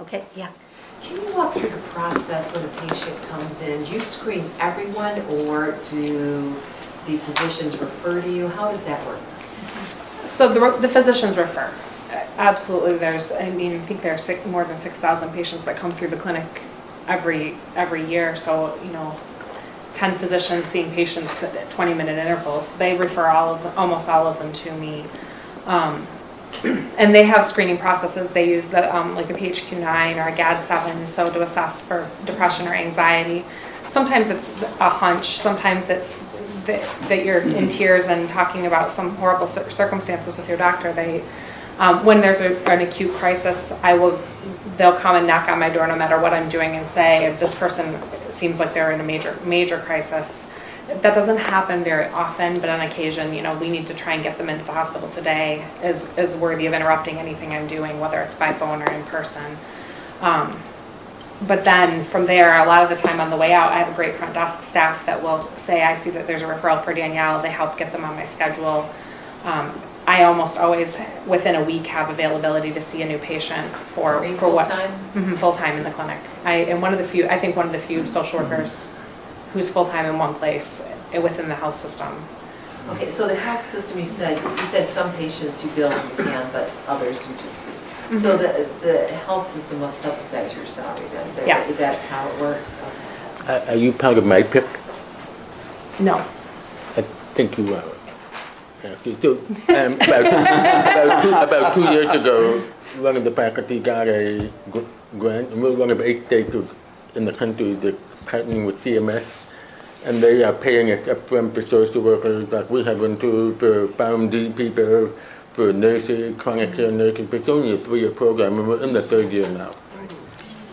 Okay, yeah. Can you walk through the process when a patient comes in? Do you screen everyone, or do the physicians refer to you? How does that work? So the physicians refer. Absolutely, I think there are more than 6,000 patients that come through the clinic every year. So, 10 physicians seeing patients at 20-minute intervals. They refer almost all of them to me. And they have screening processes. They use like a PHQ-9 or a GAD-7, so to assess for depression or anxiety. Sometimes it's a hunch. Sometimes it's that you're in tears and talking about some horrible circumstances with your doctor. When there's an acute crisis, they'll come and knock on my door no matter what I'm doing and say, this person seems like they're in a major crisis. That doesn't happen very often, but on occasion, we need to try and get them into the hospital today is worthy of interrupting anything I'm doing, whether it's by phone or in person. But then from there, a lot of the time on the way out, I have a great front desk staff that will say, I see that there's a referral for Danielle. They help get them on my schedule. I almost always, within a week, have availability to see a new patient for what full-time? Full-time in the clinic. I think one of the few social workers who's full-time in one place within the health system. Okay, so the health system, you said some patients you bill when you can, but others you just see. Mm-hmm. So the health system must subsidize your salary then? Yes. That's how it works? Okay. Are you part of my PIP? No. I think you are. Okay, so, about 2 years ago, one of the faculty got a grant, and we're one of 8 states in the country that's partnering with CMS, and they are paying us upfront for social workers, like we have been to for PharmD people, for nurses, chronic care nurses. But it's only a 3-year program, and we're in the 3rd year now.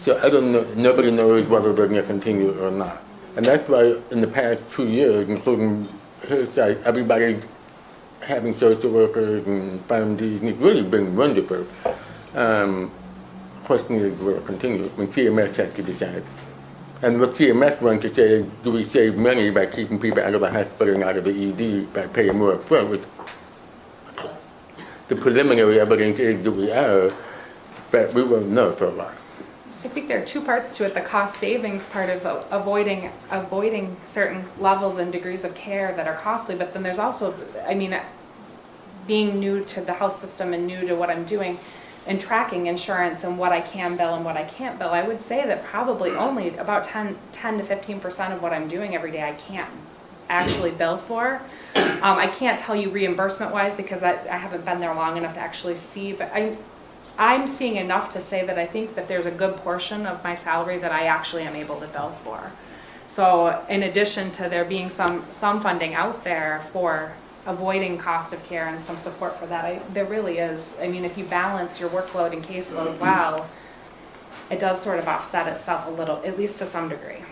So I don't know, nobody knows whether we're going to continue or not. And that's why in the past 2 years, including her side, everybody having social workers and PharmDs, and it's really been wonderful. Question is, will it continue when CMS has to decide? And what CMS wants to say is, do we save money by keeping people out of the hospital and out of the ED by paying more upfront? Which the preliminary evidence is that we are, but we won't know for a while. I think there are 2 parts to it. The cost savings part of avoiding certain levels and degrees of care that are costly, but then there's also, being new to the health system and new to what I'm doing and tracking insurance and what I can bill and what I can't bill, I would say that probably only about 10 to 15% of what I'm doing every day I can't actually bill for. I can't tell you reimbursement-wise because I haven't been there long enough to actually see, but I'm seeing enough to say that I think that there's a good portion of my salary that I actually am able to bill for. So in addition to there being some funding out there for avoiding cost of care and some support for that, there really is. If you balance your workload and caseload well, it does sort of offset itself a little, at least to some degree.